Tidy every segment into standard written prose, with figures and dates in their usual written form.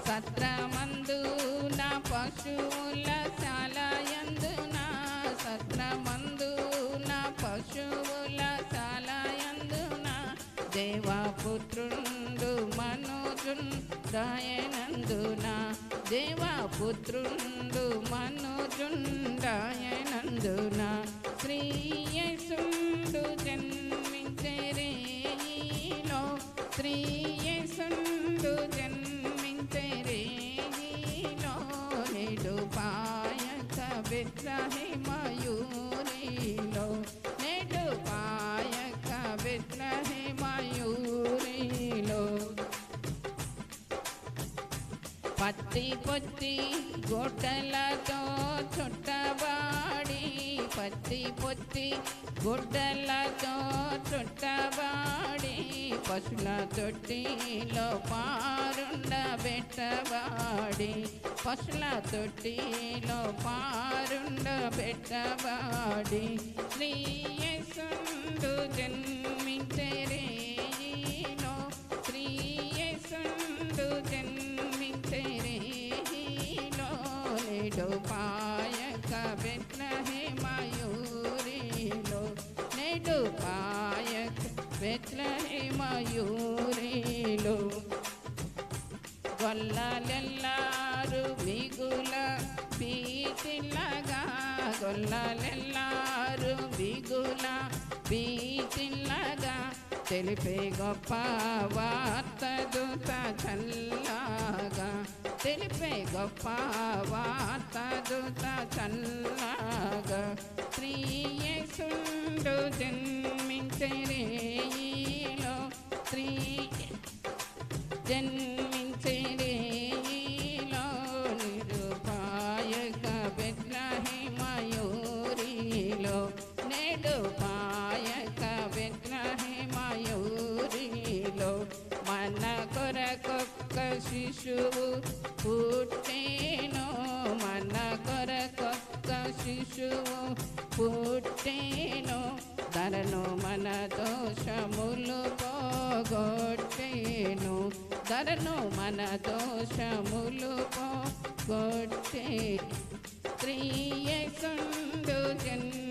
సత్రమందున పశువుల శాలయందున సత్రమందున పశువుల శాలయందున దేవపుత్రుండు మనుజుండాయనందున దేవపుత్రుండు మనుజుండాయనందున శ్రీయేసుండు జన్మించెరేయిలో శ్రీయేసుండు జన్మించెరేయిలో నేడు పాయక బెత్లెహేమయూరిలో నేడు పాయక బెత్లెహేమయూరిలో పత్తి పొత్తి గొడ్డలతో చుట్టబాడి పత్తి పొత్తి గుడ్డలతో చుట్టబాడి పశుల తొట్టిలో పారుండబెట్టబాడి పశుల తొట్టిలో పారుండబెట్టబాడి శ్రీయేసుండు జన్మించెరేయిలో శ్రీయేసుండు జన్మించెరేయిలో నేడు పాయక బెత్లెహేమయూరిలో నేడు పాయక బెత్లెహేమయూరిలో గొల్లలెల్లారు బిగుల బీతిల్లగా గొల్లలెల్లారు బిగుల బీతిల్లగా తెలిపే గొప్ప వార్త దూత చల్లగా తెలిపే గొప్ప వార్త దూత చల్లగా శ్రీయేసుండు జన్మించెరేయిలో శ్రీ జన్మించెరేయిలో నిరుపాయక బెత్లెహేమయూరిలో నేడు పాయక బెత్లెహేమయూరిలో మన కొరకొక్క శిశువు పుట్టెను మన కొరకొక్క శిశువు పుట్టెను ధరను మన దోషములు పోగొట్టెను ధరను మన దోషములు పోగొట్టే శ్రీయేసుండు జన్మించెరేయిలో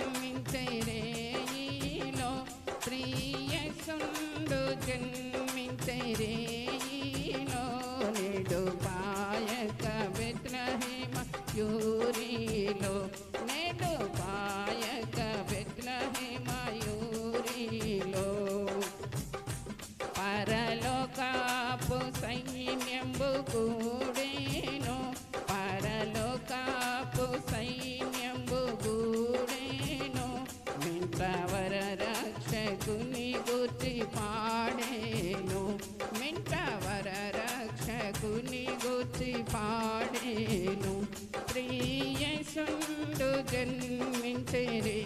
శ్రీయేసుండు జన్మించెరేయిలో నేడు పాయక బెత్లెహేమయూరిలో నేడు పాయక బెత్లెహేమయూరిలో పరలోకాపు సైన్యంబు కూడెను పరలోకాపు సైన్యంబు కూడెను మింటవర రక్షకుని గూర్చి పాడేను మింటవర రక్షకుని గూర్చి పాడేను శ్రీయేసుండు జన్మించెరే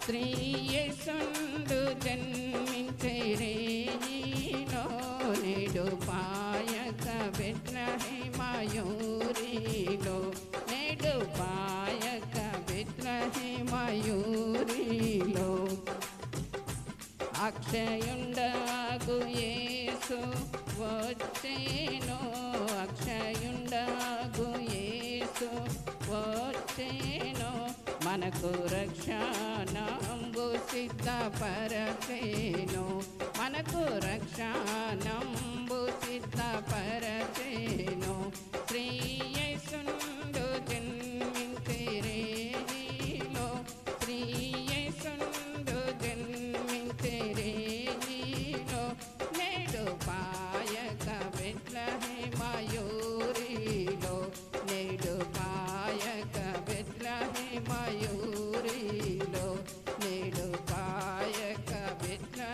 శ్రీయేసుండు జన్మించెరేయిలో నేడు పాయక బెత్లెహేమయూరిలో నేడు పాయక బెత్లెహేమయూరిలో అక్షయుండగు యేసు వచ్చెను అక్షయుండగు యేసు వచ్చెను మనకు రక్షణంబు సిద్ధపరచెను మనకు రక్షణంబు సిద్ధపరచెను శ్రీయేసుండు జన్మించెరేయిలో శ్రీయేసుండు జన్మించెరేయిలో నేడు పాయక బెత్లెహేమయూరిలో నేడు పాయక బెత్లెహేమయూరిలో నేడు పాయక బెత్లెహేమయూరిలో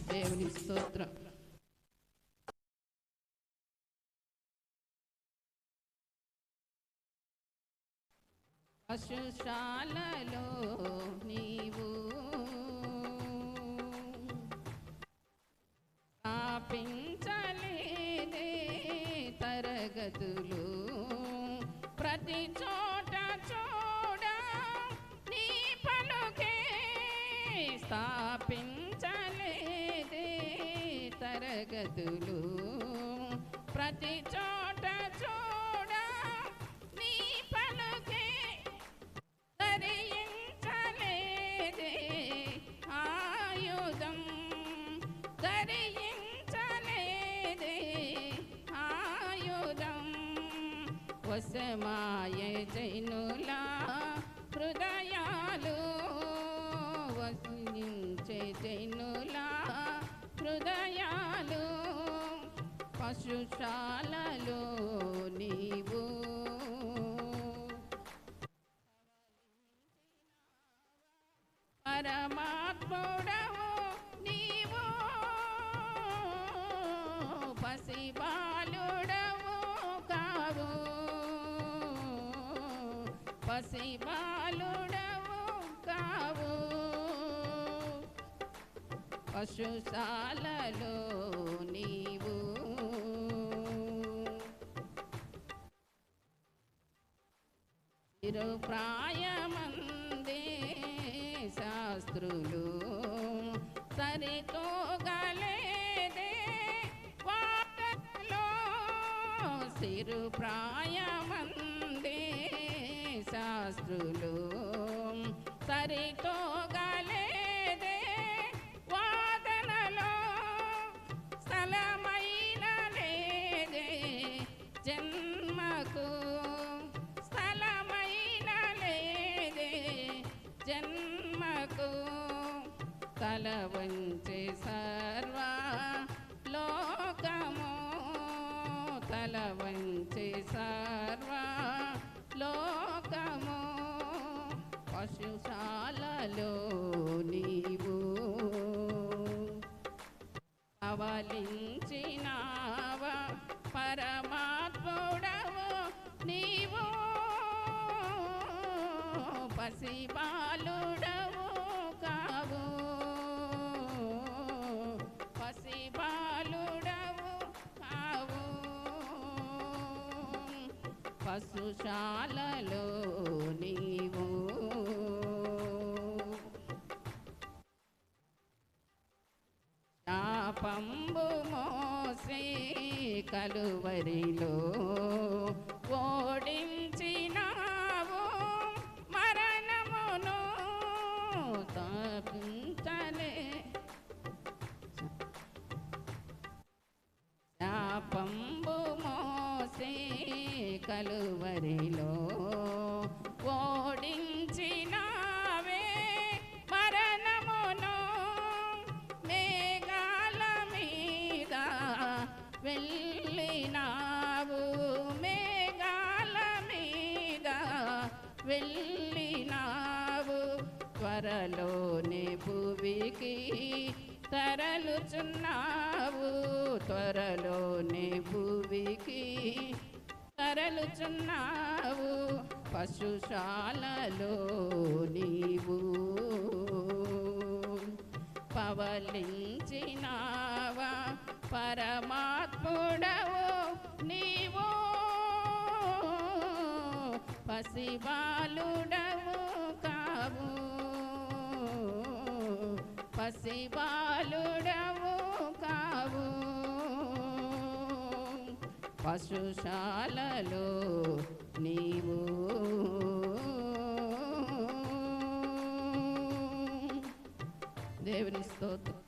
దేవుని స్తోత్రం. పశుశాలలో నీవు స్థాపించలేదే తరగతులు ప్రతి చోట చూడ నీ పలుకే స్థాపించలేదే తరగతులు ప్రతి చోట చూడ నీ పలుకే ధరించలేదే ఆయుధం ధరించలేదే ఆయుధం వశమాయ జైనులా హృదయాలు వసించే జైనులా హృదయాలు పశుశాలలో నీవు పరమాత్ముడవు నీవు పసిబాలుడవు కావు పసిబాలుడవు కావు పశుశాలలో నీవు ప్రాయమందే శాస్త్రులు సరితోగలేదే వాటలో సిరు ప్రాయమందే శాస్త్రులు సరితోగలేదే వాదనలో స్థలమైన లేదే జన్మకు జన్మకు తల వంచే సర్వ లోకము తల వంచే సర్వ లోకము పశుశాలలో నీవు అవలించినావా పరమాత్ముడవు నీవు పసిబాలుడవు కావు పసిబాలుడవు కావు పశుశాలలో నీవు శాపంబు మోసే కలువరిలో ఓడించినావు మరణమును తపించలే శాపంబు మోసే కలువరిలో ఓడించినావే మరణమును మేఘాల మీద వెళ్ళినావు మేఘాల మీద వెళ్ళినావు త్వరలోనే భువికి తరలుచున్నావు త్వరలోనే భువికి తరలుచున్నావు పశుశాలలో నీవు పవలించినావా పరమాత్ముడవు నీవు పసిబాలుడవు కావు పసిబాలుడవు కావు పశుశాలలో నీవు దేవుని స్తోత్రం.